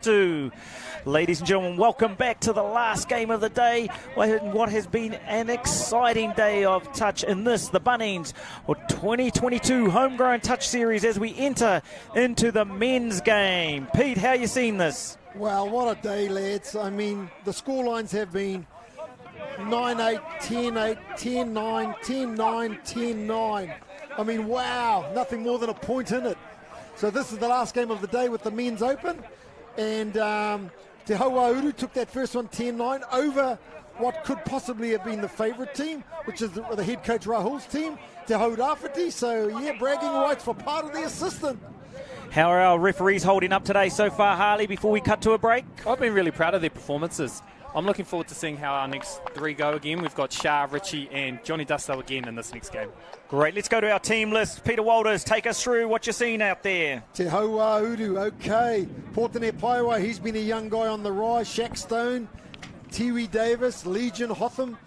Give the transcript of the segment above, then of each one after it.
Awamutu. Ladies and gentlemen, welcome back to the last game of the day. What has been an exciting day of touch in this, the Bunnings 2022 Homegrown Touch Series, as we enter into the men's game. Pete, how you seen this? Well, what a day, lads. I mean, the scorelines have been 9-8, 10-8, 10-9, 10-9, 10-9. I mean, wow, nothing more than a point in it. So this is the last game of the day with the men's open. And Te Awamutu took that first one 10-9 over what could possibly have been the favourite team, which is the head coach Rahul's team, Te Awamutu. So, yeah, bragging rights for part of the assistant. How are our referees holding up today so far, Harley, before we cut to a break? I've been really proud of their performances. I'm looking forward to seeing how our next three go again. We've got Shah, Richie and Johnny Dusto again in this next game. Great. Let's go to our team list. Peter Walters, take us through what you're seeing out there. Te Awamutu, okay. Portene Paiwa, he's been a young guy on the rise. Shaq Stone, Tiwi Davis, Legion Hotham.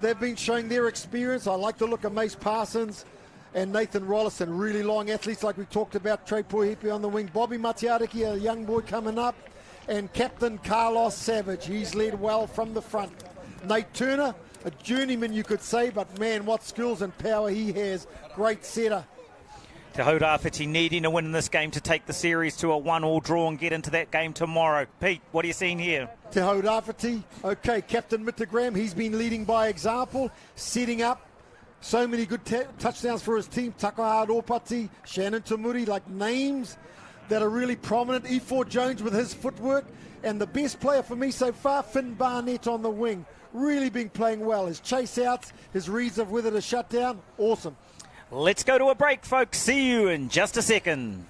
They've been showing their experience. I like the look of Mace Parsons and Nathan Rollison, really long athletes like we talked about. Trey Poihipi on the wing. Bobby Matiariki, a young boy coming up. And Captain Carlos Savage, he's led well from the front. Nate Turner, a journeyman you could say, but man, what skills and power he has. Great setter. Te Awamutu needing to win in this game to take the series to a 1-1 draw and get into that game tomorrow. Pete, what are you seeing here? Te Awamutu, okay, Captain Mittergram, he's been leading by example, setting up so many good touchdowns for his team. Takahard Opati, Shannon Tamuri, like names that are really prominent. E4 Jones with his footwork, and the best player for me so far, Finn Barnett on the wing. Really been playing well. His chase outs, his reads of whether to shut down, awesome. Let's go to a break, folks. See you in just a second.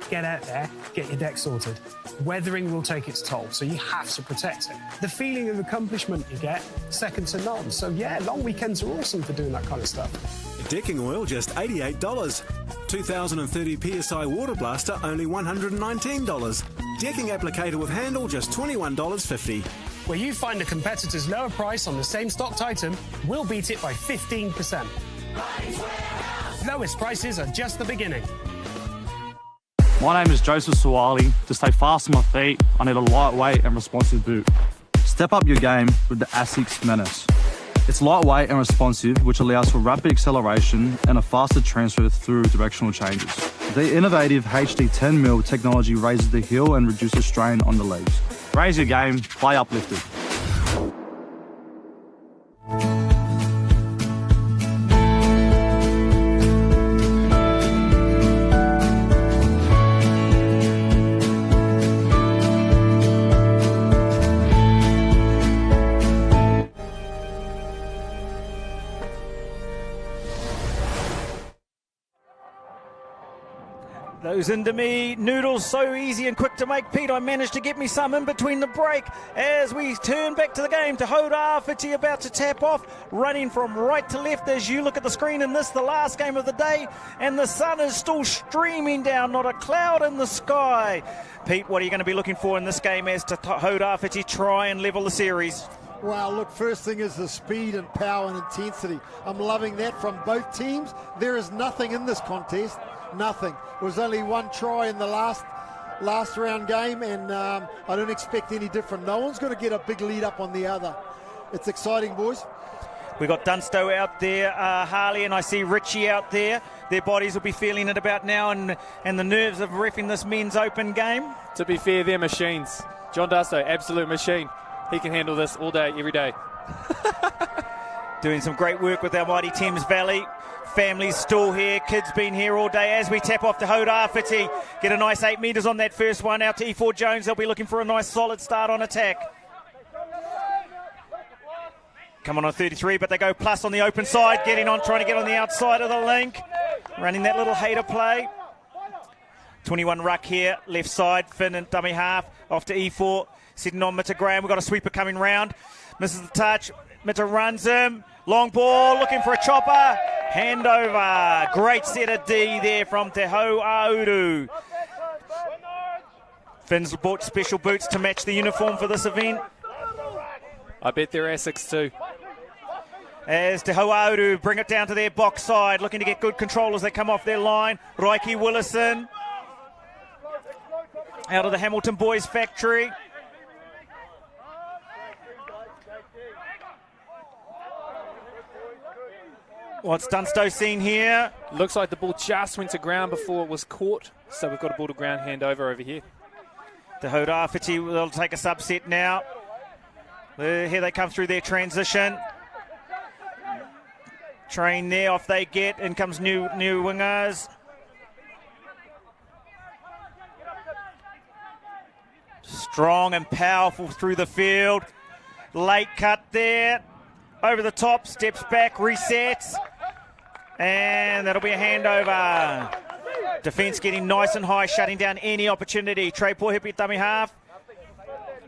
Get out there, get your deck sorted. Weathering will take its toll, so you have to protect it. The feeling of accomplishment you get, second to none. So yeah, long weekends are awesome for doing that kind of stuff. Decking oil, just $88. 2030 PSI water blaster, only $119. Decking applicator with handle, just $21.50. Where you find a competitor's lower price on the same stocked item, we'll beat it by 15%. Lowest prices are just the beginning. My name is Joseph Sawali. To stay fast on my feet, I need a lightweight and responsive boot. Step up your game with the ASICS Menace. It's lightweight and responsive, which allows for rapid acceleration and a faster transfer through directional changes. The innovative HD 10mm technology raises the heel and reduces strain on the legs. Raise your game, play uplifted. Those Indomie noodles, so easy and quick to make. Pete, I managed to get me some in between the break as we turn back to the game. Te Awamutu about to tap off, running from right to left as you look at the screen in this, the last game of the day, and the sun is still streaming down, not a cloud in the sky. Pete, what are you going to be looking for in this game as Te Awamutu try and level the series? Well, look, first thing is the speed and power and intensity. I'm loving that from both teams. There is nothing in this contest. Nothing. There was only one try in the last round game, and I don't expect any different. No one's going to get a big lead up on the other. It's exciting, boys. We got Dunsto out there, Harley, and I see Richie out there. Their bodies will be feeling it about now, and the nerves of reffing this men's open game. To be fair, they're machines. John Dusto, absolute machine. He can handle this all day, every day. Doing some great work with our mighty Thames Valley. Families still here, kids been here all day as we tap off to Te Awamutu. Get a nice 8 metres on that first one out to E4 Jones. They'll be looking for a nice solid start on attack. Come on 33, but they go plus on the open side, getting on, trying to get on the outside of the link. Running that little hater play. 21 ruck here, left side, Finn and dummy half, off to E4. Sitting on Mitter Graham, we've got a sweeper coming round. Misses the touch, Mitter runs him. Long ball, looking for a chopper. Hand over. Great set of D there from Te Awamutu. Finn's bought special boots to match the uniform for this event. I bet they're ASICS too. As Te Awamutu bring it down to their box side, looking to get good control as they come off their line. Roiki Willison out of the Hamilton Boys factory. What's Dunsto seen here? Looks like the ball just went to ground before it was caught, so we've got a ball to ground handover over here. The Hodafiti will take a subset now. Here they come through their transition. Train there, off they get. In comes new wingers. Strong and powerful through the field. Late cut there. Over the top, steps back, resets. And that'll be a handover. Defence getting nice and high, shutting down any opportunity. Trey Pohipi at dummy half.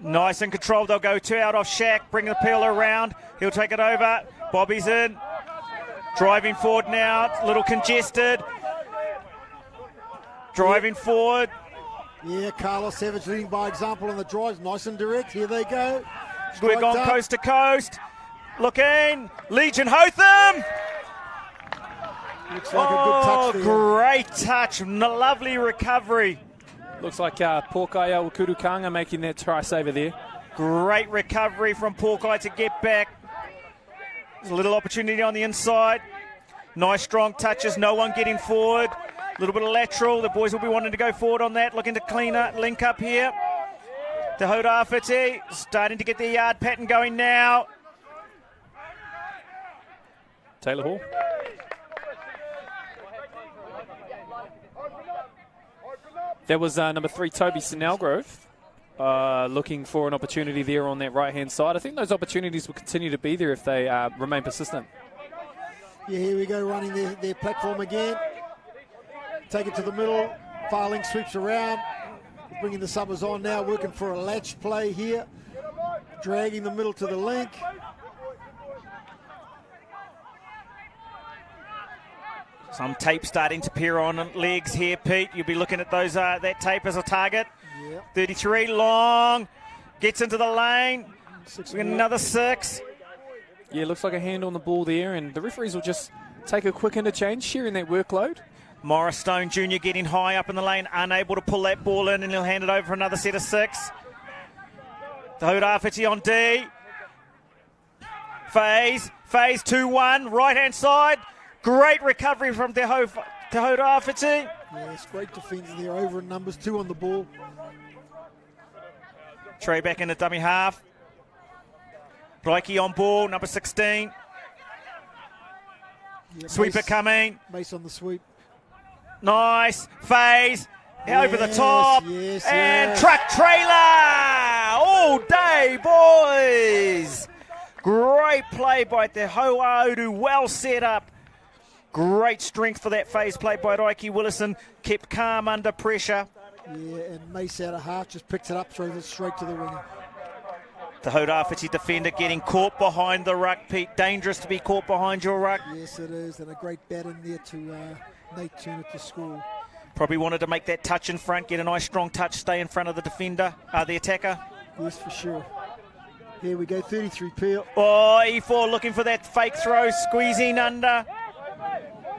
Nice and controlled. They'll go 2 out off Shaq. Bring the peel around. He'll take it over. Bobby's in. Driving forward now. A little congested. Driving forward. Yeah, Carlos Savage leading by example on the drives. Nice and direct. Here they go. We're gone coast to coast. Looking. Legion Hotham. Looks like a good touch there. Great touch. Lovely recovery. Looks like Pōkaya Kurukanga making that try saver there. Great recovery from Pōkaya to get back. There's a little opportunity on the inside. Nice strong touches. No one getting forward. A little bit of lateral. The boys will be wanting to go forward on that. Looking to clean up, link up here. The Hodafiti starting to get their yard pattern going now. Taylor Hall. That was number 3, Toby Snellgrove, looking for an opportunity there on that right-hand side. I think those opportunities will continue to be there if they remain persistent. Yeah, here we go, running their platform again. Take it to the middle. Farling sweeps around. Bringing the subbers on now, working for a latch play here. Dragging the middle to the link. Some tape starting to appear on legs here, Pete. You'll be looking at those that tape as a target. Yep. 33 long. Gets into the lane. Another 6. Yeah, looks like a hand on the ball there, and the referees will just take a quick interchange, sharing that workload. Morris Stone Jr. getting high up in the lane, unable to pull that ball in, and he'll hand it over for another set of 6. The Hodafiti on D. Phase 2-1, right-hand side. Great recovery from Te Hodafiti. Yes, great defence there, over in numbers, 2 on the ball. Trey back in the dummy half. Roiki on ball, number 16. Yeah, Sweeper coming. Mace on the sweep. Nice. Phase. Over the top. Yes, and yes. truck trailer. All day, boys. Great play by Te Awamutu. Well set up. Great strength for that phase play by Roiki Willison. Kept calm under pressure. Yeah, and Mace out of half just picks it up, throws it straight to the winger. The Hodafiti defender getting caught behind the ruck, Pete. Dangerous to be caught behind your ruck. Yes, it is, and a great bat in there to Nate Turner to score. Probably wanted to make that touch in front, get a nice strong touch, stay in front of the defender, the attacker. Yes, for sure. Here we go, 33 Peel. Oh, E4 looking for that fake throw, squeezing under.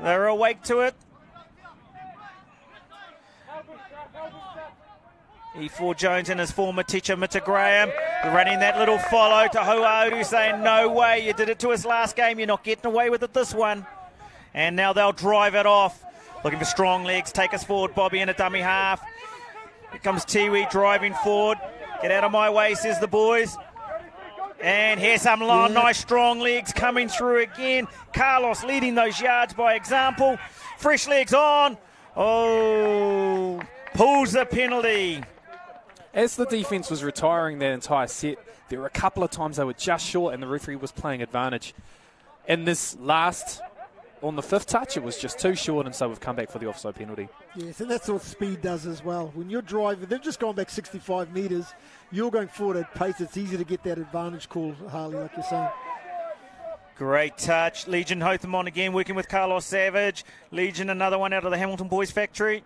They're awake to it. E4 Jones and his former teacher, Mita Graham, running that little follow to Awamutu, saying, no way, you did it to us last game, you're not getting away with it this one. And now they'll drive it off. Looking for strong legs, take us forward, Bobby in a dummy half. Here comes Tiwi driving forward. Get out of my way, says the boys. And here's some long, nice strong legs coming through again. Carlos leading those yards by example. Fresh legs on. Oh, pulls the penalty. As the defence was retiring that entire set, there were a couple of times they were just short and the referee was playing advantage. In this last, on the 5th touch, it was just too short, and so we've come back for the offside penalty. Yes, and that's what speed does as well. When you're driving, they've just gone back 65 metres. You're going forward at pace. It's easy to get that advantage call, Harley, like you're saying. Great touch. Legion Hotham on again, working with Carlos Savage. Legion, another one out of the Hamilton Boys factory.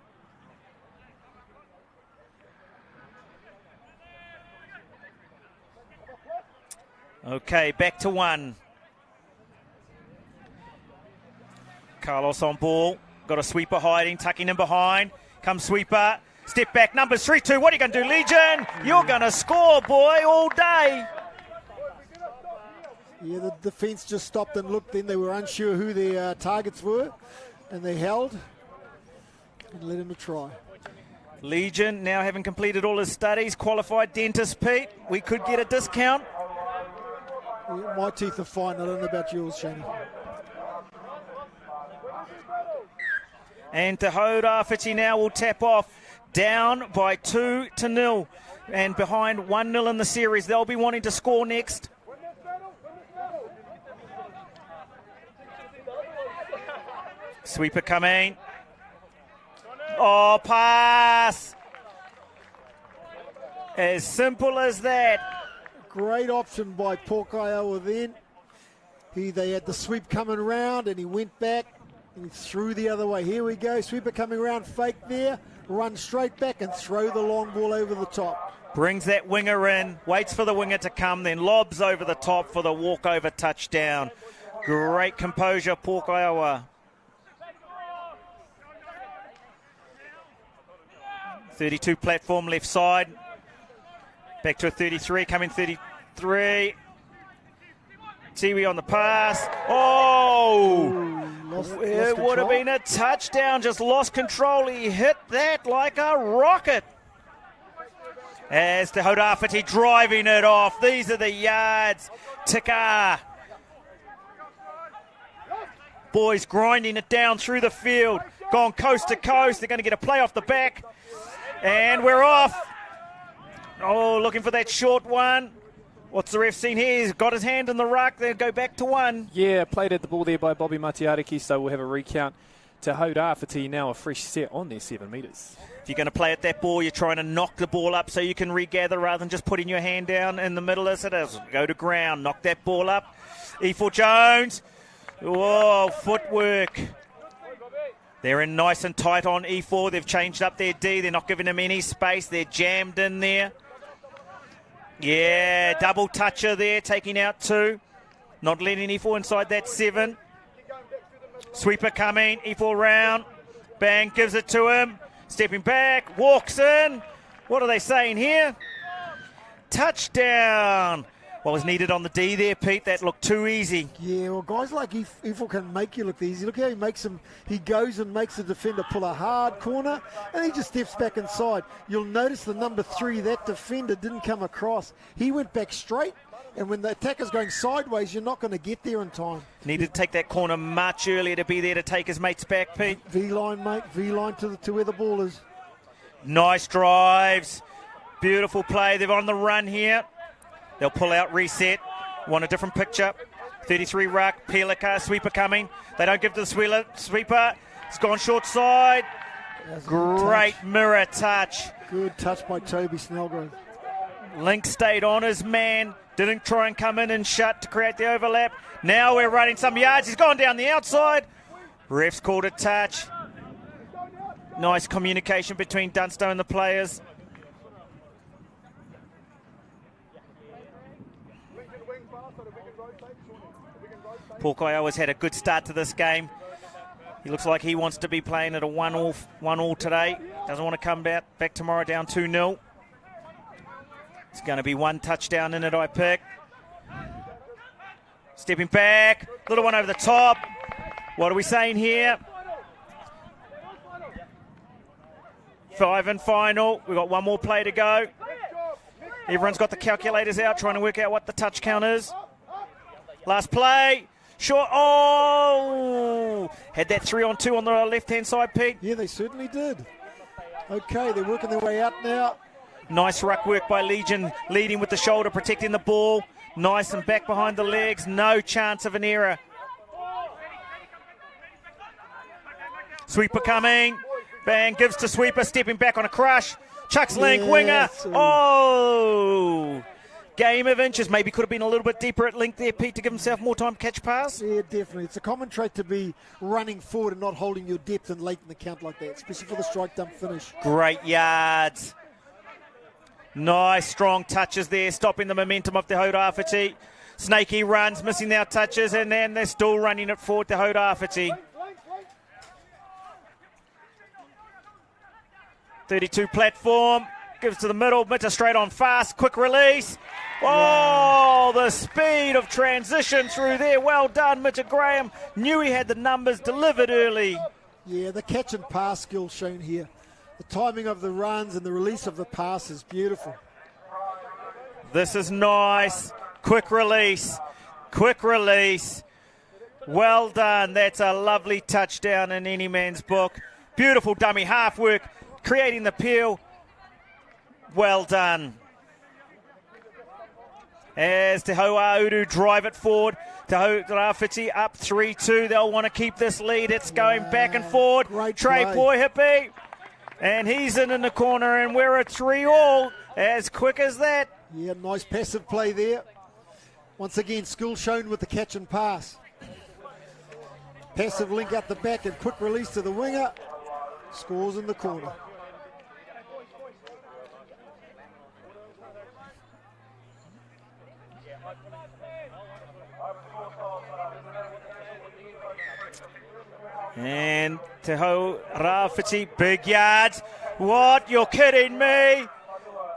Okay, back to 1. Carlos on ball. Got a sweeper hiding, tucking in behind. Comes sweeper. Step back, numbers 3-2. What are you going to do, Legion? You're going to score, boy, all day. Yeah, the defence just stopped and looked. Then they were unsure who their targets were, and they held and let him try. Legion, now having completed all his studies, qualified dentist, Pete. We could get a discount. Yeah, my teeth are fine. I don't know about yours, Shane. And Te Awamutu now will tap off. Down by 2-0 and behind 1-0 in the series. They'll be wanting to score next. Sweeper coming. Oh, pass. As simple as that. Great option by Iowa then. They had the sweep coming around and he went back and he threw the other way. Here we go. Sweeper coming around, fake there. Run straight back and throw the long ball over the top. Brings that winger in, waits for the winger to come, then lobs over the top for the walkover touchdown. Great composure, Iowa. 32 platform left side. Back to a 33, coming 33. Tiwi on the pass. Oh! It would have been a touchdown. Just lost control. He hit that like a rocket. As Te Awamutu driving it off. These are the yards. Tika. Boys grinding it down through the field. Gone coast to coast. They're going to get a play off the back. And we're off. Oh, looking for that short one. What's the ref seen here? He's got his hand in the ruck. They'll go back to one. Yeah, played at the ball there by Bobby Matiariki, so we'll have a recount. Te Awamutu now a fresh set on their 7 metres. If you're going to play at that ball, you're trying to knock the ball up so you can regather rather than just putting your hand down in the middle as it is. Go to ground, knock that ball up. E4 Jones. Whoa, footwork. They're in nice and tight on E4. They've changed up their D. They're not giving him any space. They're jammed in there. Yeah, double toucher there, taking out 2. Not letting E4 inside that 7. Sweeper coming, E4 round. Bang, gives it to him. Stepping back, walks in. What are they saying here? Touchdown. What was needed on the D there, Pete? That looked too easy. Yeah, well, guys like Ifo can make you look easy. Look how he makes him. He goes and makes the defender pull a hard corner, and he just steps back inside. You'll notice the number 3, that defender didn't come across. He went back straight, and when the attacker's going sideways, you're not going to get there in time. Needed to take that corner much earlier to be there to take his mates back, Pete. V-line, mate. V-line to where the ball is. Nice drives. Beautiful play. They're on the run here. They'll pull out, reset. Want a different picture. 33 ruck, Pelika, sweeper coming. They don't give to the sweeper. It's gone short side. Great mirror touch. Good touch by Toby Snellgrove. Link stayed on his man. Didn't try and come in and shut to create the overlap. Now we're running some yards. He's gone down the outside. Ref's called a touch. Nice communication between Dunstone and the players. Iowa's had a good start to this game. He looks like he wants to be playing at a 1-all today. Doesn't want to come back tomorrow down 2-0. It's going to be 1 touchdown in it, I pick. Stepping back. Little one over the top. What are we saying here? 5 and final. We've got 1 more play to go. Everyone's got the calculators out trying to work out what the touch count is. Last play. Short. Oh! Had that 3-on-2 on the left-hand side, Pete. Yeah, they certainly did. Okay, they're working their way out now. Nice ruck work by Legion, leading with the shoulder, protecting the ball. Nice and back behind the legs. No chance of an error. Sweeper coming. Bang, gives to Sweeper, stepping back on a crush. Chucks Link, winger. Oh! Game of inches. Maybe could have been a little bit deeper at Link there, Pete, to give himself more time to catch pass. Yeah, definitely. It's a common trait to be running forward and not holding your depth and late in the count like that, especially for the strike dump finish. Great yards. Nice, strong touches there, stopping the momentum of Te Awamutu. Snaky runs, missing their touches, and then they're still running it forward to Te Awamutu. 32 platform. Gives to the middle. Mitter straight on fast. Quick release. Oh, the speed of transition through there. Well done, Mitchell Graham. Knew he had the numbers, delivered early. Yeah, the catch and pass skill shown here. The timing of the runs and the release of the pass is beautiful. This is nice. Quick release. Quick release. Well done. That's a lovely touchdown in any man's book. Beautiful dummy half work, creating the peel. Well done. As Te Awamutu drive it forward. Te Awamutu up 3-2. They'll want to keep this lead. It's going back and forward. Trey Boy Hippie. And he's in the corner, and we're at 3-all. As quick as that. Yeah, nice passive play there. Once again, skill shown with the catch and pass. Passive link out the back and quick release to the winger. Scores in the corner. And Te Awamutu, big yards. What? You're kidding me?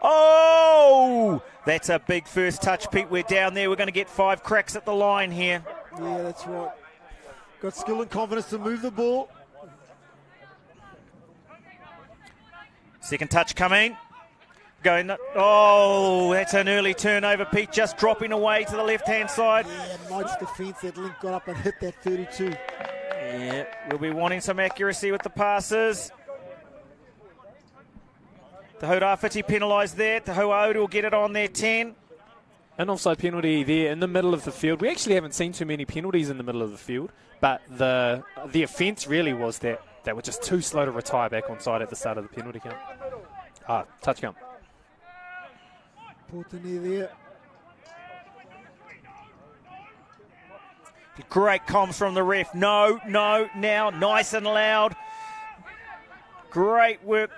Oh! That's a big first touch, Pete. We're down there. We're going to get 5 cracks at the line here. Yeah, that's right. Got skill and confidence to move the ball. Second touch coming. Going. Oh, that's an early turnover, Pete. Just dropping away to the left-hand side. Yeah, nice defence. That link got up and hit that 32. Yeah, we'll be wanting some accuracy with the passes. The Awamutu penalised there. The Awamutu will get it on their 10. An offside penalty there in the middle of the field. We actually haven't seen too many penalties in the middle of the field, but the offence really was that they were just too slow to retire back onside at the start of the penalty count. Touch count. Portene there. Great comms from the ref. No, now, nice and loud. Great work.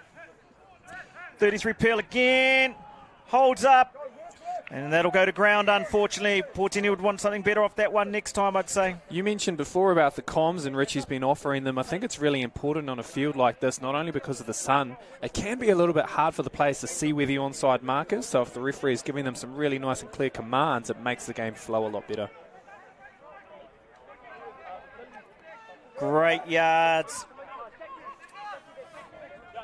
33 Peel again. Holds up. And that'll go to ground, unfortunately. Portene would want something better off that one next time, I'd say. You mentioned before about the comms, and Richie's been offering them. I think it's really important on a field like this, not only because of the sun. It can be a little bit hard for the players to see where the onside mark is, so if the referee is giving them some really nice and clear commands, it makes the game flow a lot better. Great yards.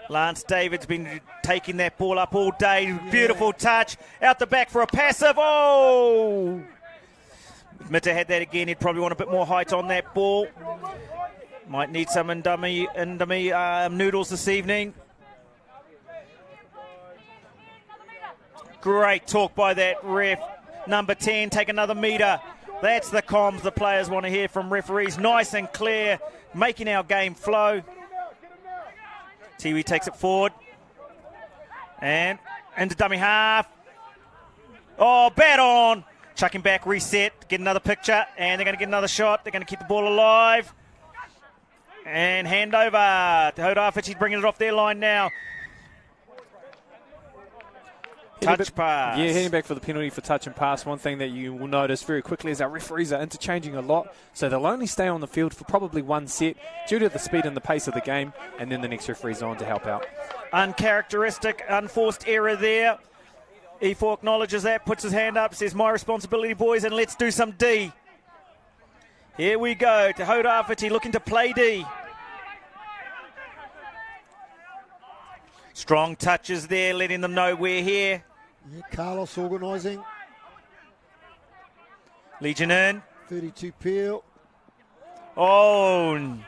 Lance David's been taking that ball up all day. Yeah. Beautiful touch. Out the back for a passive. Oh! If Mitter had that again, he'd probably want a bit more height on that ball. Might need some Indomie noodles this evening. Great talk by that ref. Number 10, take another metre. That's the comms the players want to hear from referees. Nice and clear, making our game flow. Tiwi takes it forward. And into dummy half. Oh, bat on. Chucking back, reset, get another picture, and they're going to get another shot. They're going to keep the ball alive. And hand over to Awamutu, bringing it off their line now. Touch pass. Yeah, heading back for the penalty for touch and pass. One thing that you will notice very quickly is our referees are interchanging a lot, so they'll only stay on the field for probably one set due to the speed and the pace of the game, and then the next referee's on to help out. Uncharacteristic, unforced error there. E4 acknowledges that, puts his hand up, says, my responsibility, boys, and let's do some D. Here we go to Awamutu looking to play D. Strong touches there, letting them know we're here. Yeah, Carlos organising. Legion in. 32 Peel. Oh.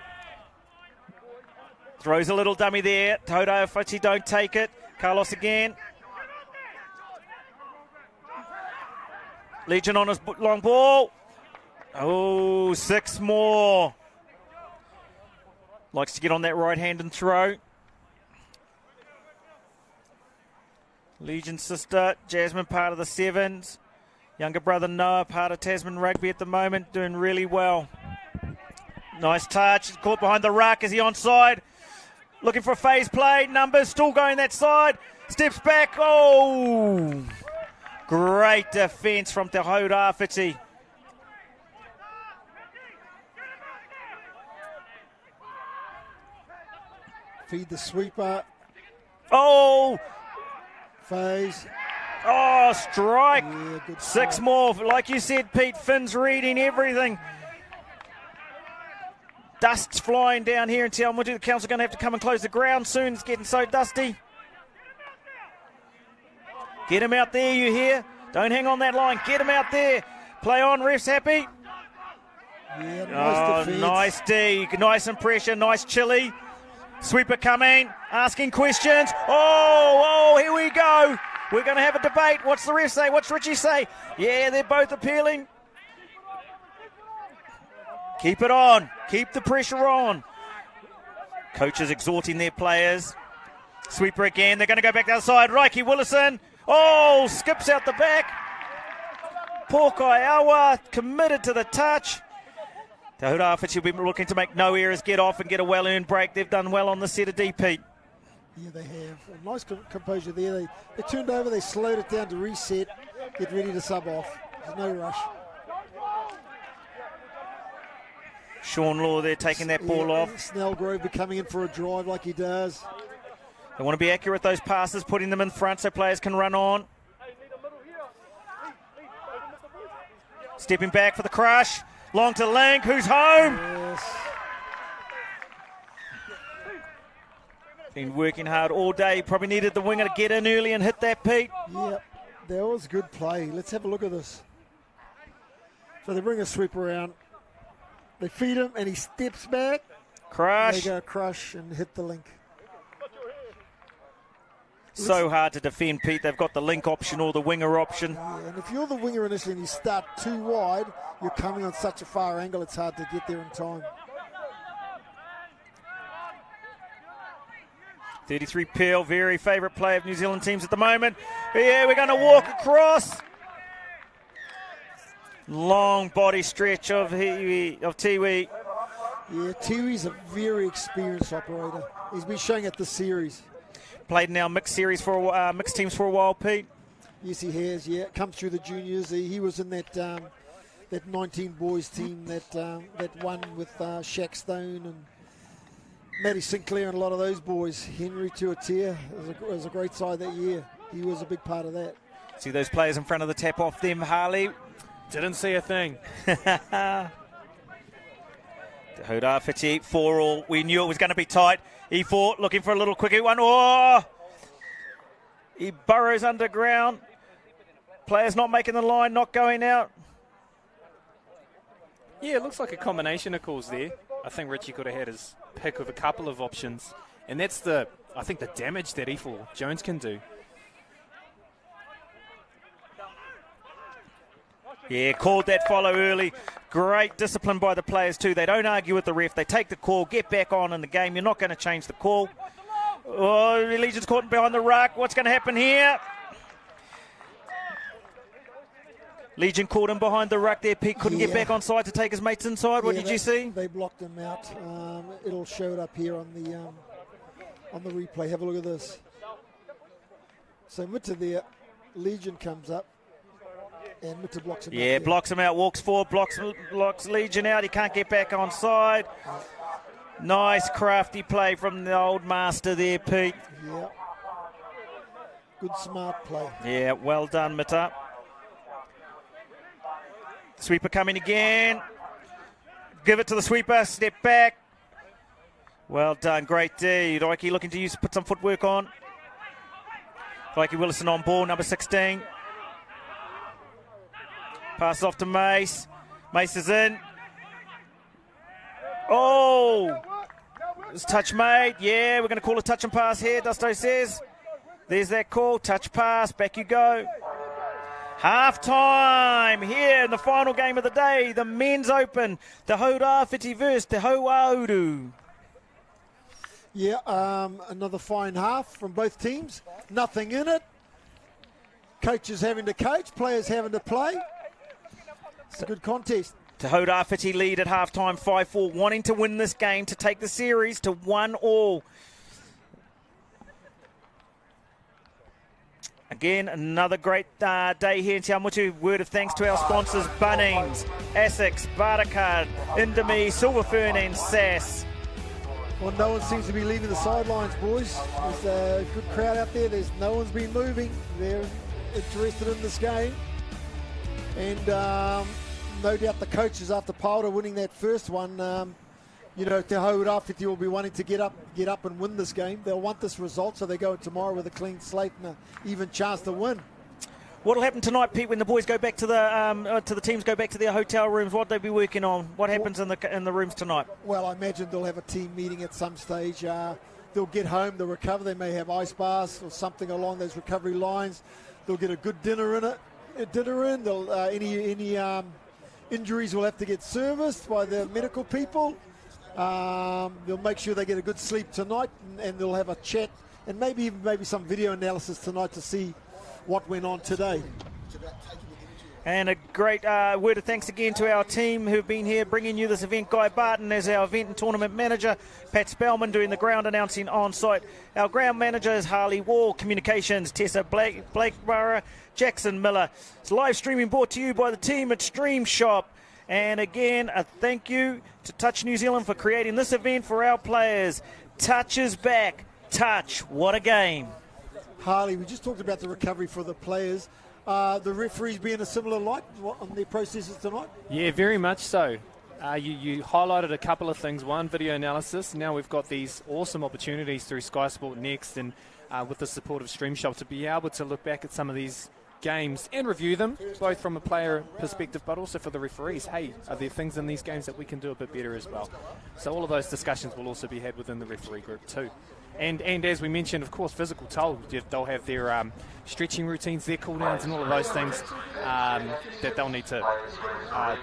Throws a little dummy there. Awamutu don't take it. Carlos again. Legion on his long ball. Oh, 6 more. Likes to get on that right hand and throw. Legion sister, Jasmine, part of the Sevens. Younger brother Noah, part of Tasman Rugby at the moment, doing really well. Nice touch, caught behind the ruck. Is he onside? Looking for a phase play. Numbers still going that side. Steps back. Oh! Great defence from Te Awamutu. Feed the sweeper. Oh! Phase. Oh, strike. Yeah, good 6 strike. more. Like you said, Pete, Finn's reading everything. Dust's flying down here in Te Awamutu. The council are going to have to come and close the ground soon. It's getting so dusty. Get him out there, you hear? Don't hang on that line. Get him out there. Play on, ref's happy. Yeah, nice defense. Nice D. Nice impression. Nice chili. Sweeper coming. Asking questions. Oh, here we go. We're going to have a debate. What's the ref say? What's Richie say? Yeah, they're both appealing. Keep it on. Keep the pressure on. Coaches exhorting their players. Sweeper again. They're going to go back the other side. Reiki Willison. Oh, skips out the back. Poor Kaiawa committed to the touch. Te Awamutu will be looking to make no errors, get off and get a well-earned break. They've done well on the set of DP. Yeah, they have. A nice composure there. They turned over, they slowed it down to reset, get ready to sub off. There's no rush. Sean Law there taking that ball off. Snellgrove coming in for a drive like he does. They want to be accurate with those passes, putting them in front so players can run on. Stepping back for the crush. Long to Link, who's home. Yes. Been working hard all day. Probably needed the winger to get in early and hit that, Pete. Yep, that was good play. Let's have a look at this. So they bring a sweep around. They feed him and he steps back. Crush. They go crush and hit the link. So hard to defend, Pete. They've got the link option or the winger option. Yeah, and if you're the winger initially and you start too wide, you're coming on such a far angle, it's hard to get there in time. 33 Peel, very favourite player of New Zealand teams at the moment. Yeah, we're going to walk across. Long body stretch of Tiwi. Yeah, Tiwi's a very experienced operator. He's been showing at the series. Played in our mixed series for mixed teams for a while, Pete. Yes, he has. Yeah, come through the juniors. He was in that that 19 boys team that won with Shaq Stone and Matty Sinclair and a lot of those boys. Henry Tuatea was a great side that year. He was a big part of that. See those players in front of the tap off them, Harley. Didn't see a thing. Te Awamutu 4-all. We knew it was going to be tight. He fought, looking for a little quickie one. Oh! He burrows underground. Players not making the line, not going out. Yeah, it looks like a combination of calls there. I think Richie could have had his pick of a couple of options. And that's the damage that Efel Jones can do. Yeah, called that follow early. Great discipline by the players too. They don't argue with the ref. They take the call, get back on in the game. You're not going to change the call. Oh, Legion's caught behind the ruck. What's going to happen here? Legion caught him behind the ruck there. Pete couldn't get back on side to take his mates inside. What did you see? They blocked him out. It'll show it up here on the replay. Have a look at this. So Mutta there, Legion comes up. And Mutta blocks him out. Yeah, blocks him out, walks forward, blocks Legion out. He can't get back on side. Nice crafty play from the old master there, Pete. Yeah. Good smart play. Yeah, well done, Mutta. Sweeper coming again. Give it to the sweeper, step back. Well done, great D. Reiki looking to put some footwork on. Reiki Willison on ball, number 16. Pass off to Mace. Mace is in. Oh! It's touch made. Yeah, we're going to call a touch and pass here, Dusto says. There's that call. Touch pass. Back you go. Half time here in the final game of the day. The men's open. Te Awamutu versus Te Awamutu. Yeah, another fine half from both teams. Nothing in it. Coaches having to coach. Players having to play. It's a good contest. Te Awamutu lead at halftime 5-4, wanting to win this game to take the series to 1-1. Again, another great day here in Te Awamutu. Word of thanks to our sponsors, Bunnings, Asics, Baracard, Indomie, Silver Fern and SAS. Well, no one seems to be leaving the sidelines, boys. There's a good crowd out there. No one's been moving. They're interested in this game. And no doubt the coaches, after Paura winning that first one, Te Awamutu will be wanting to get up and win this game. They'll want this result, so they go tomorrow with a clean slate and an even chance to win. What'll happen tonight, Pete, when the boys go back to the teams go back to their hotel rooms? What they'll be working on? What happens in the rooms tonight? Well, I imagine they'll have a team meeting at some stage. They'll get home, they'll recover. They may have ice baths or something along those recovery lines. They'll get a good dinner in. They'll any injuries will have to get serviced by the medical people. They'll make sure they get a good sleep tonight, and they'll have a chat and maybe some video analysis tonight to see what went on today. And a great word of thanks again to our team who've been here bringing you this event. Guy Barton as our event and tournament manager. Pat Spellman doing the ground announcing on site. Our ground manager is Harley Wall. Communications, Tessa Blakeborough, Jackson Miller. It's live streaming brought to you by the team at Stream Shop. And again, a thank you to Touch New Zealand for creating this event for our players. Touch is back. Touch, what a game. Harley, we just talked about the recovery for the players. The referees being a similar light on their processes tonight? Yeah, very much so. You highlighted a couple of things. One, video analysis. Now we've got these awesome opportunities through skysportnext and with the support of Stream Shop to be able to look back at some of these games and review them, both from a player perspective but also for the referees. Hey, are there things in these games that we can do a bit better as well? So all of those discussions will also be had within the referee group too. And as we mentioned, of course, physical toll. They'll have their stretching routines, their cool-downs and all of those things that they'll need to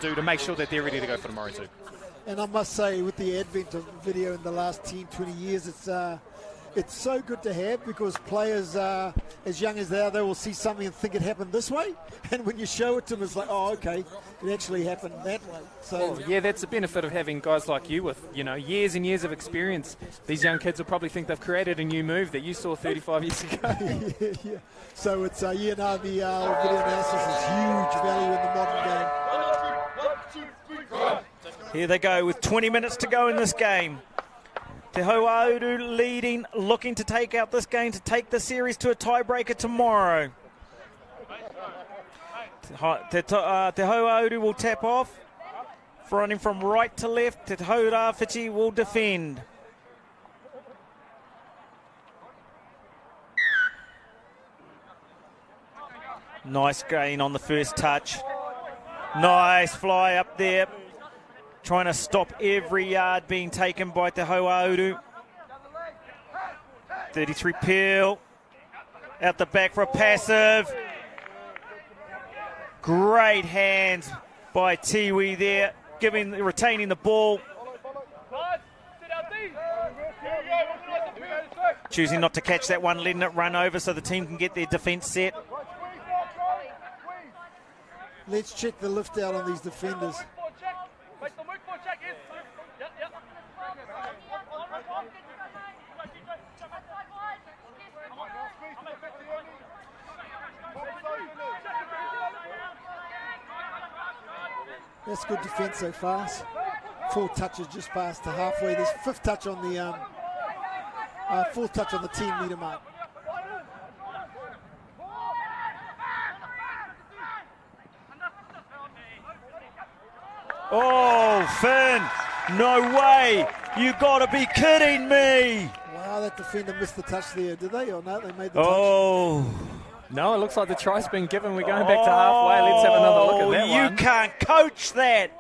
do to make sure that they're ready to go for tomorrow too. And I must say, with the advent of video in the last 10, 20 years, it's so good to have, because players, as young as they are, they will see something and think it happened this way. And when you show it to them, it's like, oh, okay, it actually happened that way. So yeah, that's the benefit of having guys like you with, years and years of experience. These young kids will probably think they've created a new move that you saw 35 years ago. yeah. So it's, the video analysis is huge value in the modern game. Here they go with 20 minutes to go in this game. Te Awamutu leading, looking to take out this game, to take the series to a tiebreaker tomorrow. Te Awamutu will tap off, running from right to left. Te Awamutu will defend. Nice gain on the first touch. Nice fly up there. Trying to stop every yard being taken by Te Awamutu. 33 Peel. Out the back for a passive. Great hands by Tiwi there, retaining the ball. Choosing not to catch that one, letting it run over so the team can get their defence set. Let's check the lift out on these defenders. That's good defence so far. 4 touches just past to halfway. There's 5th touch on the 4th touch on the team meter mark. Oh, Finn, no way. You got to be kidding me. Wow, that defender missed the touch there, did they? Or no, they made the touch. Oh. No, it looks like the try's been given. We're going back to halfway. Let's have another look at that one. You can't coach that.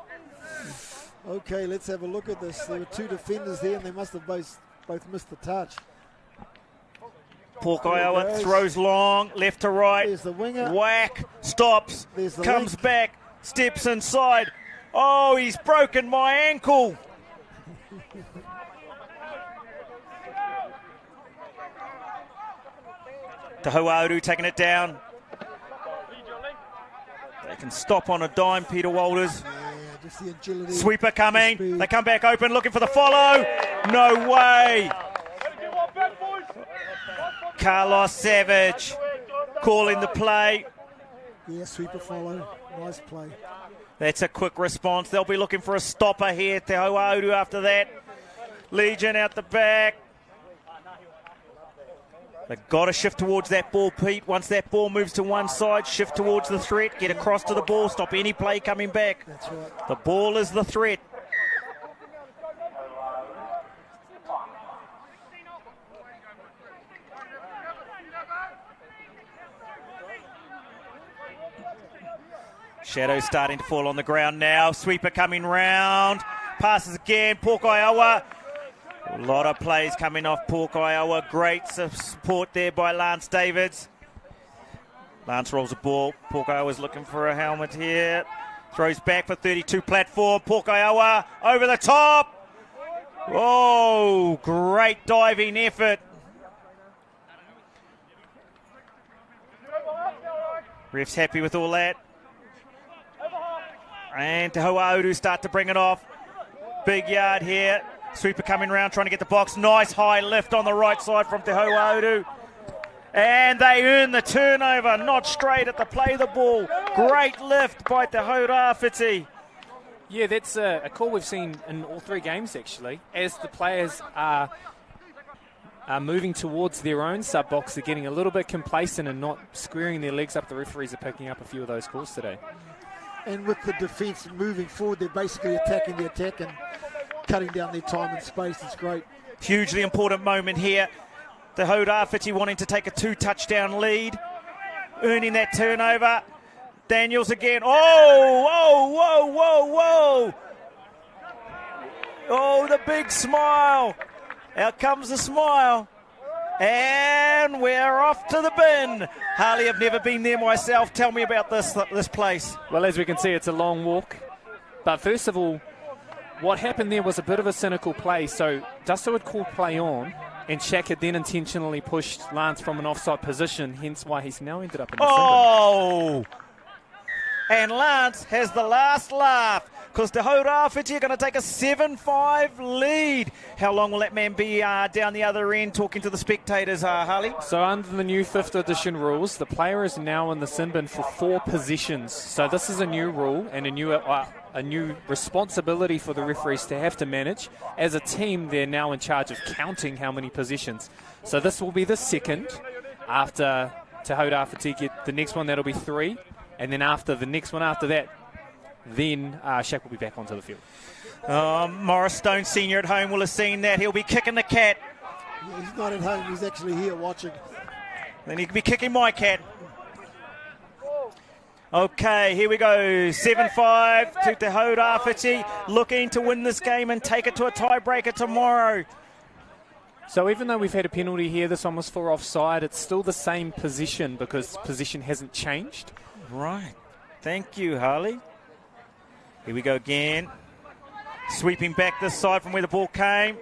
Okay, let's have a look at this. There were 2 defenders there, and they must have both missed the touch. Porkaioa throws long, left to right. There's the winger. Whack, stops, comes link. back, steps inside. Oh, he's broken my ankle. Te Awamutu taking it down. They can stop on a dime, Peter Walters. Yeah, just the agility. Sweeper coming. The They come back open, looking for the follow. No way. Carlos Savage calling the play. Yeah, sweeper follow. Nice play. That's a quick response. They'll be looking for a stopper here. Te Awamutu after that. Legion out the back. They've got to shift towards that ball, Pete. Once that ball moves to one side, shift towards the threat, get across to the ball, stop any play coming back. That's right. The ball is the threat. Shadows starting to fall on the ground now. Sweeper coming round. Passes again. Pōkaiawa. A lot of plays coming off Pōkaiawa. Great support there by Lance Davids. Lance rolls the ball. Pōkaiawa's looking for a helmet here. Throws back for 32 platform. Pōkaiawa over the top. Oh, great diving effort. Ref's happy with all that. And Te Awamutu start to bring it off. Big yard here. Sweeper coming round, trying to get the box. Nice high lift on the right side from Te Awamutu. And they earn the turnover. Not straight at the play of the ball. Great lift by Te Awamutu. Yeah, that's a call we've seen in all three games, actually. As the players are moving towards their own sub-box, they're getting a little bit complacent and not squaring their legs up. The referees are picking up a few of those calls today. And with the defence moving forward, they're basically attacking the attack and cutting down their time and space. It's great. Hugely important moment here. The Awamutu wanting to take a 2-touchdown lead, earning that turnover. Daniels again. Oh, whoa. Oh, the big smile. Out comes the smile. And we're off to the bin. Harley, I've never been there myself. Tell me about this place. Well, as we can see, it's a long walk. But first of all, what happened there was a bit of a cynical play. So Duster would call play on, and Shaq had then intentionally pushed Lance from an offside position, hence why he's now ended up in the sin bin. And Lance has the last laugh, because Te Awamutu are going to take a 7-5 lead. How long will that man be down the other end talking to the spectators, Harley? So under the new 5th edition rules, the player is now in the sin bin for 4 positions. So this is a new rule and a new responsibility for the referees to have to manage. As a team, they're now in charge of counting how many positions. So this will be the second. After Te Awamutu get the next one, that'll be 3. And then after the next one after that, then Shaq will be back onto the field. Morris Stone Sr. at home will have seen that. He'll be kicking the cat. Yeah, he's not at home. He's actually here watching. Then he could be kicking my cat. Okay, here we go. 7-5 to Te Awamutu, looking to win this game and take it to a tiebreaker tomorrow. So even though we've had a penalty here, this one was for offside, it's still the same position because position hasn't changed. Right. Thank you, Harley. Here we go again. Sweeping back this side from where the ball came.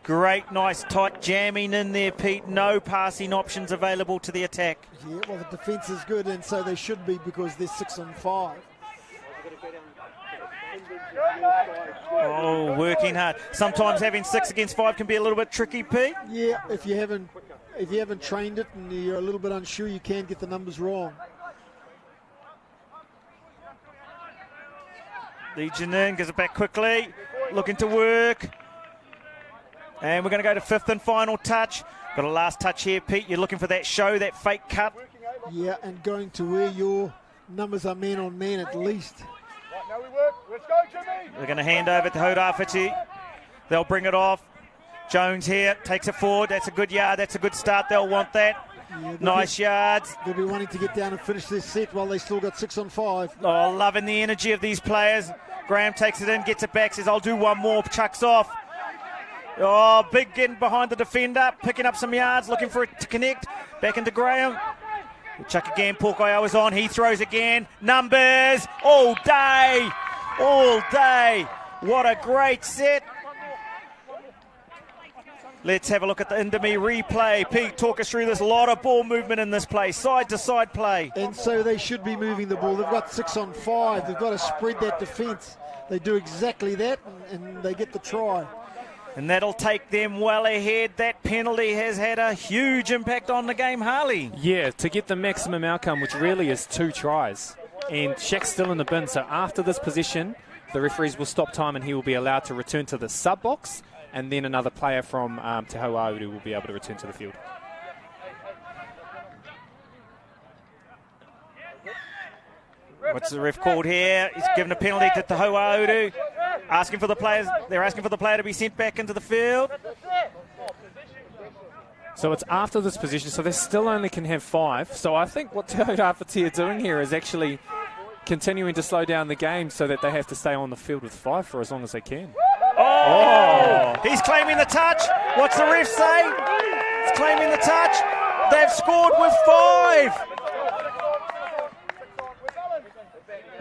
Great, nice, tight jamming in there, Pete. No passing options available to the attack. Yeah, well, the defence is good, and so they should be because they're 6-5. Oh, working hard. Sometimes having 6 against 5 can be a little bit tricky, Pete. Yeah, if you haven't trained it and you're a little bit unsure, you can get the numbers wrong. Legion in, gives it back quickly, looking to work. And we're going to go to 5th and final touch. Got a last touch here, Pete. You're looking for that show, that fake cut. Yeah, and going to where your numbers are man on man at least. They're going to hand over to Awamutu. They'll bring it off. Jones here, takes it forward. That's a good yard. That's a good start. They'll want that. Yeah, nice yards. They'll be wanting to get down and finish this set while they still got 6-5. Oh, loving the energy of these players. Graham takes it in, gets it back, says, I'll do one more, chucks off. Oh, big getting behind the defender, picking up some yards, looking for it to connect. Back into Graham. Chuck again, Pōkaiawa's on, he throws again. Numbers, all day. What a great set. Let's have a look at the Indomie replay. Pete, talk us through this. A lot of ball movement in this play, side-to-side play. And so they should be moving the ball. They've got 6-5. They've got to spread that defence. They do exactly that, and they get the try. And that'll take them well ahead. That penalty has had a huge impact on the game, Harley. Yeah, to get the maximum outcome, which really is 2 tries. And Shaq's still in the bin, so after this possession, the referees will stop time and he will be allowed to return to the sub-box and then another player from Te Awamutu will be able to return to the field. What's the ref called here? He's given a penalty to Te Awamutu. Asking for the players. They're asking for the player to be sent back into the field. So it's after this position, so they still only can have 5. So I think what Te Awamutu are doing here is actually continuing to slow down the game so that they have to stay on the field with 5 for as long as they can. Oh! He's claiming the touch. What's the ref say? He's claiming the touch. They've scored with 5.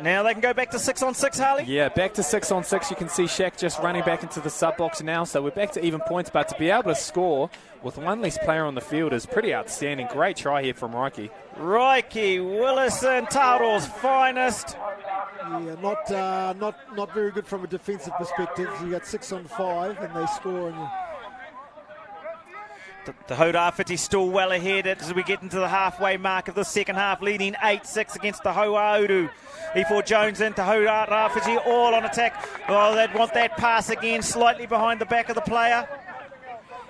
Now they can go back to 6-on-6, Harley? Yeah, back to 6-on-6. You can see Shaq just running back into the sub-box now. So we're back to even points, but to be able to score with one less player on the field is pretty outstanding. Great try here from Reiki. Reiki Willison, Taro's finest. Yeah, not very good from a defensive perspective. You got 6-on-5 and they score. And The Hodawhiti still well ahead as we get into the halfway mark of the second half, leading 8-6 against the Ho'audu. E4 Jones into Hodawhiti, all on attack. Oh, they'd want that pass again, slightly behind the back of the player.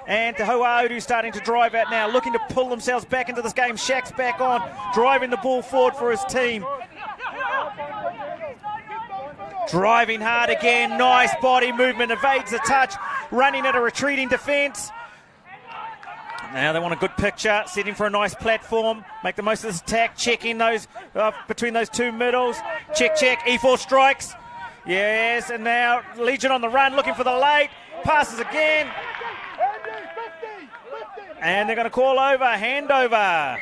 And the Ho'audu starting to drive out now, looking to pull themselves back into this game. Shaq's back on, driving the ball forward for his team. Driving hard again, nice body movement, evades the touch, running at a retreating defence. Now they want a good picture, setting for a nice platform, make the most of this attack, checking those between those two middles. Check, E4 strikes. Yes, and now Legion on the run, looking for the late. Passes again. And they're going to call over, handover.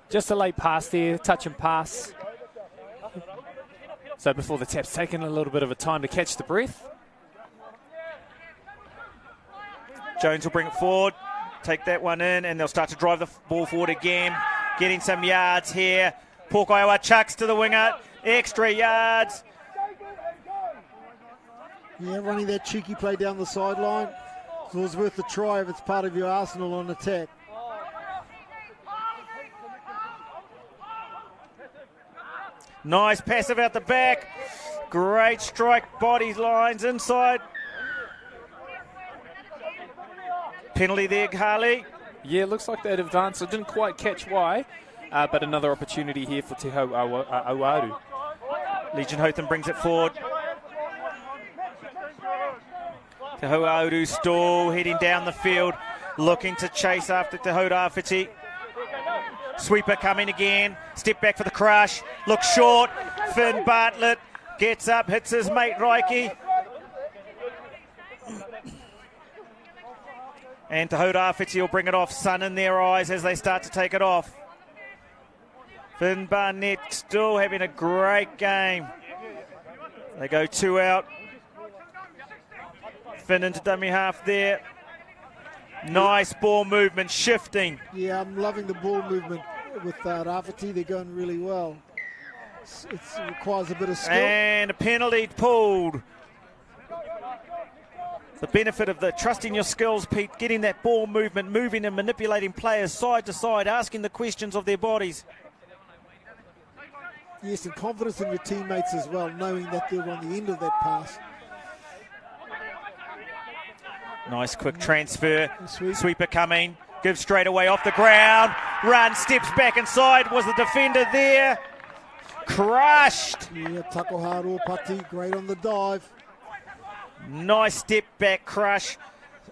Just a late pass there, touch and pass. So before the tap's taken a little bit of a time to catch the breath. Jones will bring it forward, take that one in, and they'll start to drive the ball forward again, getting some yards here. Pōkaiawa chucks to the winger, extra yards. yeah, running that cheeky play down the sideline. It's always worth a try if it's part of your arsenal on attack. Nice passive out the back. Great strike, body lines inside. Penalty there, Harley. Yeah, looks like they'd advanced. I didn't quite catch why, but another opportunity here for Te Awamutu. Legion Hotham brings it forward. Te Awamutu still heading down the field, looking to chase after Te Hodawhiti. Sweeper coming again. Step back for the crush. Looks short. Finn Bartlett gets up, hits his mate Reiki. And Te Hodawhiti will bring it off. Sun in their eyes as they start to take it off. Finn Barnett still having a great game. They go 2 out. Finn into dummy half there. Nice ball movement, shifting. Yeah, I'm loving the ball movement with Rafiti. They're going really well. It requires a bit of skill. And a penalty pulled. The benefit of the trusting your skills, Pete, getting that ball movement, moving and manipulating players side to side, asking the questions of their bodies. Yes, and confidence in your teammates as well, knowing that they're on the end of that pass. Nice quick transfer. Sweeper coming. Gives straight away off the ground. Run, steps back inside. Was the defender there? Crushed. Yeah, Takoharu Pati, great on the dive. Nice step back crush.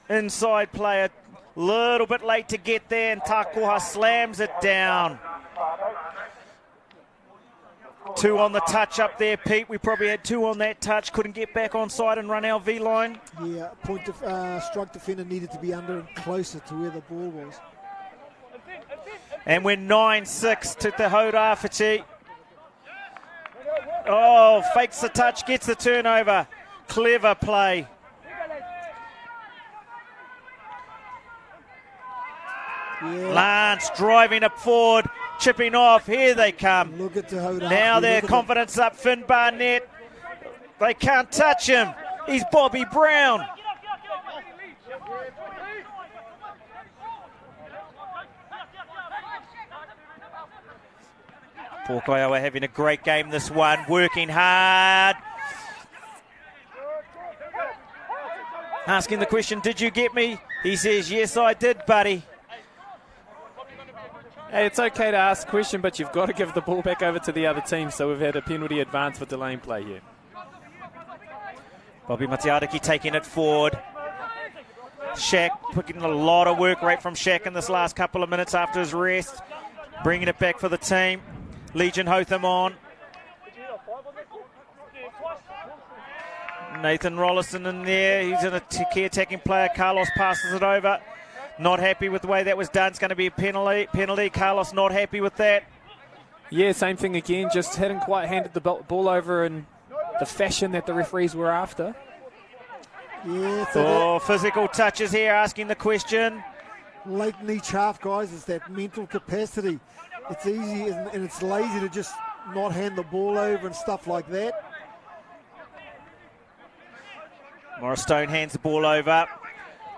Inside player. Little bit late to get there, and Takoha slams it down. 2 on the touch up there, Pete. We probably had 2 on that touch. Couldn't get back on side and run our V line. Yeah, point of strike defender needed to be under and closer to where the ball was. And we're 9-6 to Te Hodawhiti. Oh, fakes the touch, gets the turnover. Clever play. Yeah. Lance driving it forward, chipping off. Here they come. Look at Te Hodawhiti. Now their confidence up. Finn Barnett. They can't touch him. He's Bobby Brown. Pōkaiawa having a great game this one, working hard. Asking the question, did you get me? He says, yes, I did, buddy. Hey, it's okay to ask a question, but you've got to give the ball back over to the other team. So we've had a penalty advance for delaying play here. Bobby Matiariki taking it forward. Shaq putting a lot of work rate from Shaq in this last couple of minutes after his rest. Bringing it back for the team. Legion Hotham on. Nathan Rollison in there. He's a key attacking player. Carlos passes it over. Not happy with the way that was done. It's going to be a penalty. Carlos not happy with that. Yeah, same thing again. Just hadn't quite handed the ball over in the fashion that the referees were after. Yeah, physical touches here, asking the question. Latent each half, guys, is that mental capacity. It's easy and it's lazy to just not hand the ball over and stuff like that. Morris Stone hands the ball over.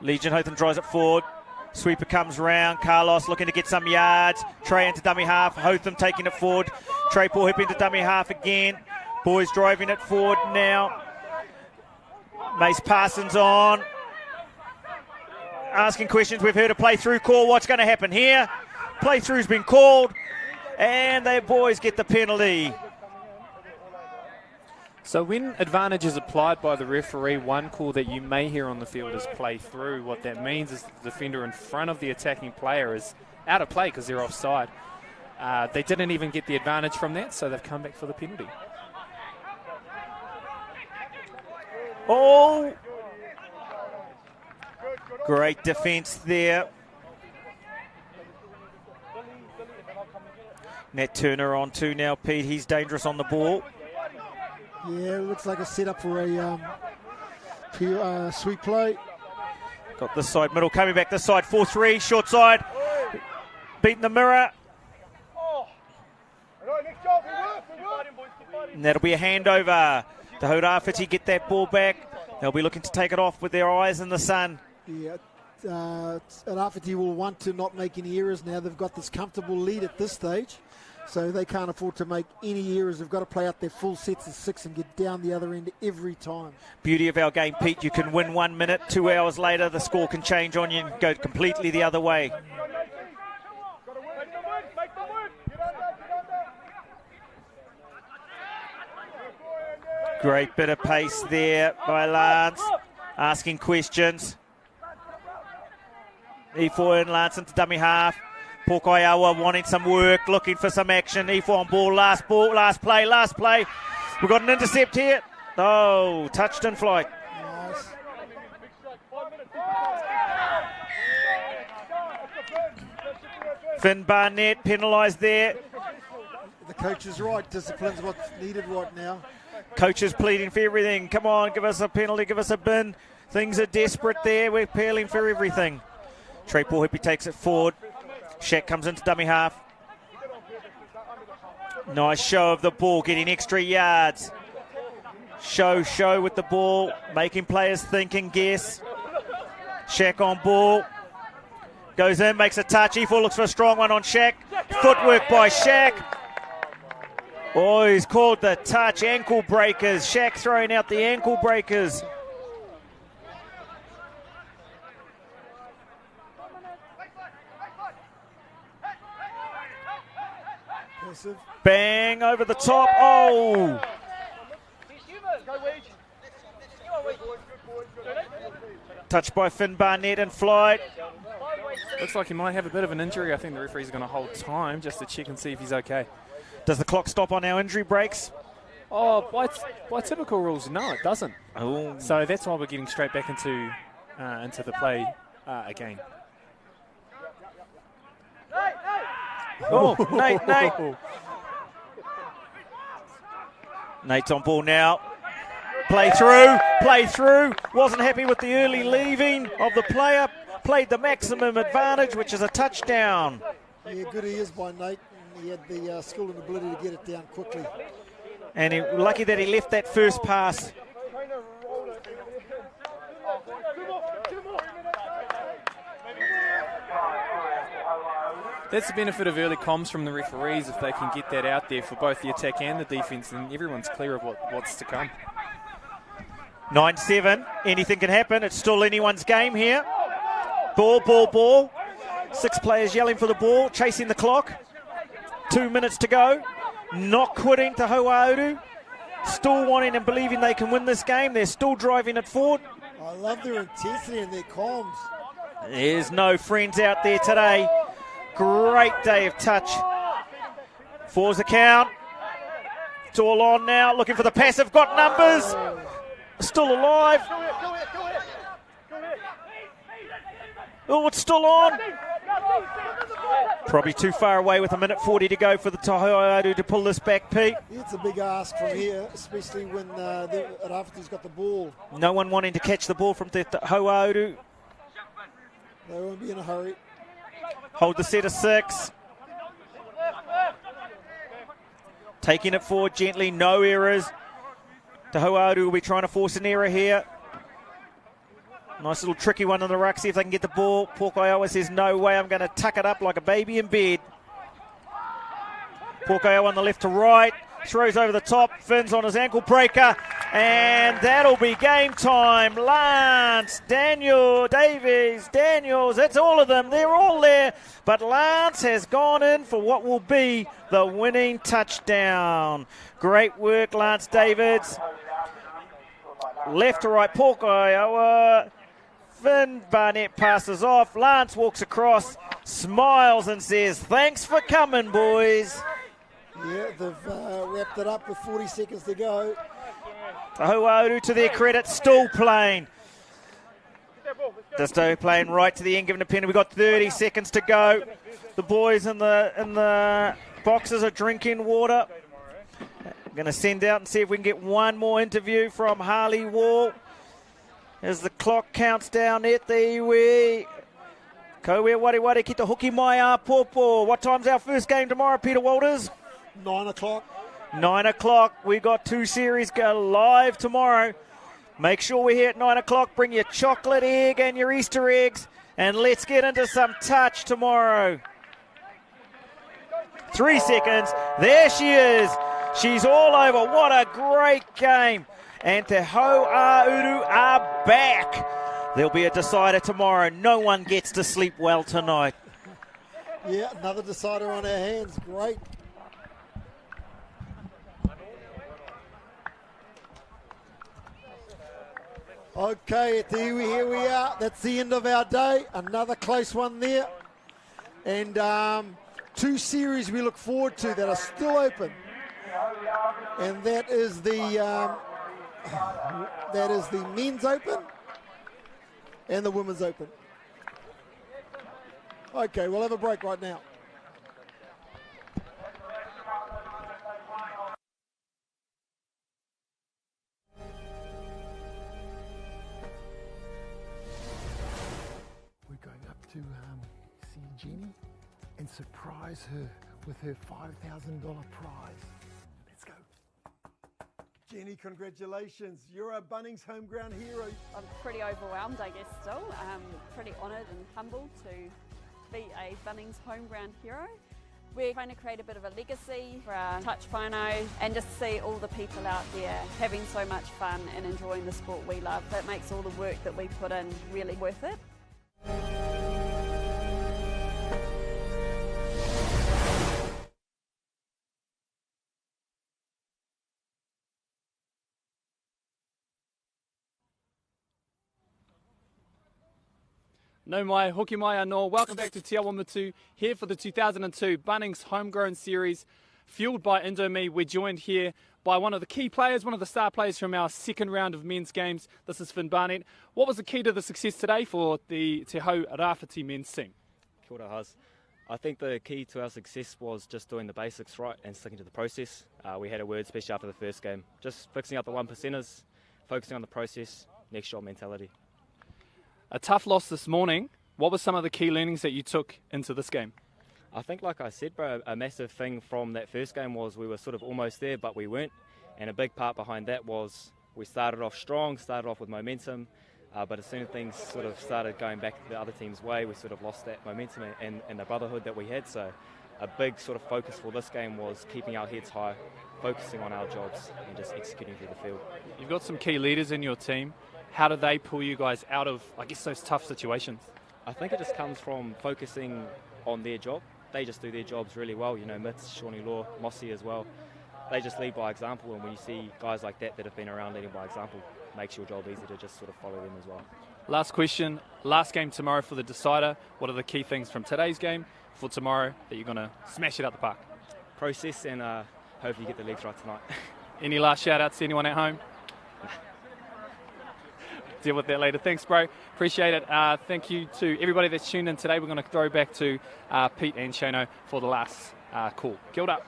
Legion Hotham drives it forward. Sweeper comes round. Carlos looking to get some yards. Trey into dummy half. Hotham taking it forward. Trey Paul Hip into dummy half again. Boys driving it forward now. Mace Parsons on. Asking questions. We've heard a play-through call. What's going to happen here? Play-through's been called. And the boys get the penalty. So when advantage is applied by the referee, one call that you may hear on the field is play through. What that means is the defender in front of the attacking player is out of play because they're offside. They didn't even get the advantage from that, so they've come back for the penalty. Oh! Great defence there. Nat Turner on two now, Pete. He's dangerous on the ball. Yeah, it looks like a setup for a sweep play. Got this side middle, coming back this side, 4-3, short side. Beating the mirror. And that'll be a handover. The Hodafiti get that ball back. They'll be looking to take it off with their eyes in the sun. Yeah, Hodafiti will want to not make any errors now. They've got this comfortable lead at this stage. So they can't afford to make any errors. They've got to play out their full sets of 6 and get down the other end every time. Beauty of our game, Pete, you can win 1 minute, 2 hours later the score can change on you and go completely the other way. Great bit of pace there by Lance, asking questions. E4 and Lance into dummy half. Pōkaiawa wanting some work, looking for some action. E4 on ball, last play. We've got an intercept here. Oh, touched in flight. Nice. Finn Barnett penalised there. The coach is right. Discipline's what's needed right now. Coach is pleading for everything. Come on, give us a penalty, give us a bin. Things are desperate there. We're appealing for everything. Trey Paul Hippie takes it forward. Shaq comes into dummy half. Nice show of the ball, getting extra yards. Show with the ball, making players think and guess. Shaq on ball. Goes in, makes a touch. E4 looks for a strong one on Shaq. Footwork by Shaq. Oh, he's called the touch. Ankle breakers. Shaq throwing out the ankle breakers. Bang over the top. Oh! Touched by Finn Barnett in flight. Looks like he might have a bit of an injury. I think the referee's going to hold time just to check and see if he's okay. Does the clock stop on our injury breaks? Oh, by typical rules, no, it doesn't. Oh. So that's why we're getting straight back into the play again. Oh, Nate. Nate's on ball now. Play through. Wasn't happy with the early leaving of the player. Played the maximum advantage, which is a touchdown. Yeah, good he is by Nate. He had the skill and ability to get it down quickly. And lucky that he left that first pass. That's the benefit of early comms from the referees. If they can get that out there for both the attack and the defence, then everyone's clear of what's to come. 9-7. Anything can happen. It's still anyone's game here. Ball, ball, ball. 6 players yelling for the ball, chasing the clock. 2 minutes to go. Not quitting Te Awamutu. Still wanting and believing they can win this game. They're still driving it forward. I love their intensity and their comms. There's no friends out there today. Great day of touch. 4's the count. It's all on now. Looking for the passive. Got numbers. Still alive. Oh, it's still on. Probably too far away with 1:40 to go for the Te Awamutu to pull this back, Pete. It's a big ask from here, especially when Rafatu's got the ball. No one wanting to catch the ball from Te Awamutu. They won't be in a hurry. Hold the set of 6. Taking it forward gently, no errors. Te Awamutu will be trying to force an error here. Nice little tricky one on the ruck, see if they can get the ball. Pōkaiawa says, no way, I'm going to tuck it up like a baby in bed. Pōkaiawa on the left to right, throws over the top, Finn's on his ankle breaker, and that'll be game time. Lance, Daniel, Davies, Daniels, that's all of them, they're all there. But Lance has gone in for what will be the winning touchdown. Great work, Lance Davids. Left to right, Pōkaiawa. Finn Barnett passes off. Lance walks across, smiles and says, thanks for coming, boys. Yeah, they've wrapped it up with 40 seconds to go. Te Awamutu, to their credit, still playing. Disto playing right to the end, giving a penalty. We've got 30 seconds to go. The boys in the boxes are drinking water. Going to send out and see if we can get one more interview from Harley Wall. As the clock counts down at the iwi. Koe wari ki te hoki mai a popo. What time's our first game tomorrow, Peter Walters? 9 o'clock. 9 o'clock. We got 2 series go live tomorrow. Make sure we're here at 9 o'clock. Bring your chocolate egg and your Easter eggs. And let's get into some touch tomorrow. 3 seconds. There she is. She's all over. What a great game. And Te Awamutu are back. There'll be a decider tomorrow. No one gets to sleep well tonight. Yeah, another decider on our hands. Great. Okay, at the iwi, here we are. That's the end of our day. Another close one there. And 2 series we look forward to that are still open. And that is the men's open and the women's open. Okay, we'll have a break right now. We're going up to see Jenny and surprise her with her $5,000 prize. Let's go. Jenny, congratulations. You're a Bunnings Homegrown hero. I'm pretty overwhelmed, I guess, still. Pretty honoured and humbled to be a Bunnings Homegrown hero. We're trying to create a bit of a legacy for our touch whānau and just see all the people out there having so much fun and enjoying the sport we love. That makes all the work that we put in really worth it. No mai, hoki mai anō. Welcome back to Te Awamutu, here for the 2002 Bunnings Homegrown Series, fueled by Indomie. We're joined here by one of the key players, one of the star players from our second round of men's games. This is Finn Barnett. What was the key to the success today for the Te Rāwhiti men's team? Kia ora, Huz. I think the key to our success was just doing the basics right and sticking to the process. We had a word, especially after the first game, just fixing up the 1%ers, focusing on the process, next shot mentality. A tough loss this morning. What were some of the key learnings that you took into this game? I think, like I said, bro, a massive thing from that first game was we were sort of almost there, but we weren't. And a big part behind that was we started off strong, started off with momentum, but as soon as things sort of started going back the other team's way, we sort of lost that momentum and the brotherhood that we had. So a big sort of focus for this game was keeping our heads high focusing on our jobs and just executing through the field. You've got some key leaders in your team. How do they pull you guys out of, I guess, those tough situations? I think it just comes from focusing on their job. They just do their jobs really well. You know, Mitz, Shawnee Law, Mossy as well. They just lead by example, and when you see guys like that have been around leading by example, it makes your job easy to just sort of follow them as well. Last question, last game tomorrow for the decider. What are the key things from today's game for tomorrow that you're going to smash it out the park? Process and hopefully get the legs right tonight. Any last shout-outs to anyone at home? Deal with that later. Thanks, bro. Appreciate it. Thank you to everybody that's tuned in today. We're going to throw back to Pete and Shano for the last call. Kia ora.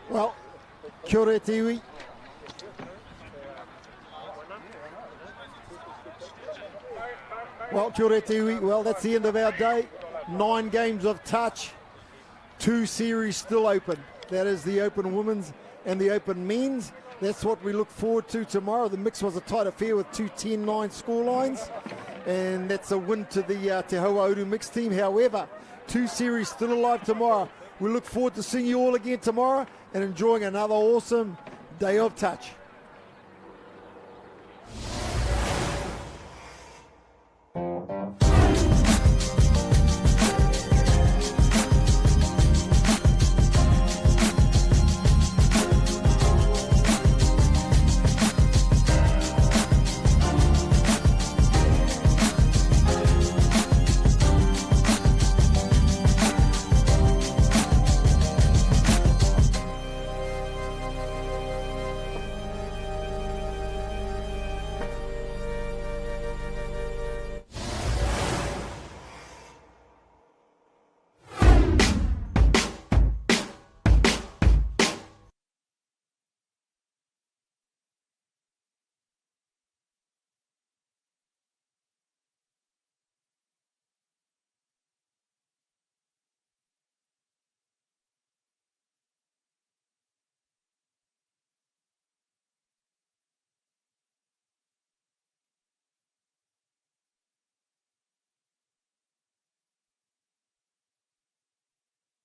Well, kia ora te iwi. Well, kia ora te iwi. Well, that's the end of our day. 9 games of touch. 2 series still open. That is the Open Women's and the Open Men's. That's what we look forward to tomorrow. The mix was a tight affair with 2 10-9 score lines, and that's a win to the Te Awamutu mixed team. However, 2 series still alive tomorrow. We look forward to seeing you all again tomorrow and enjoying another awesome day of touch.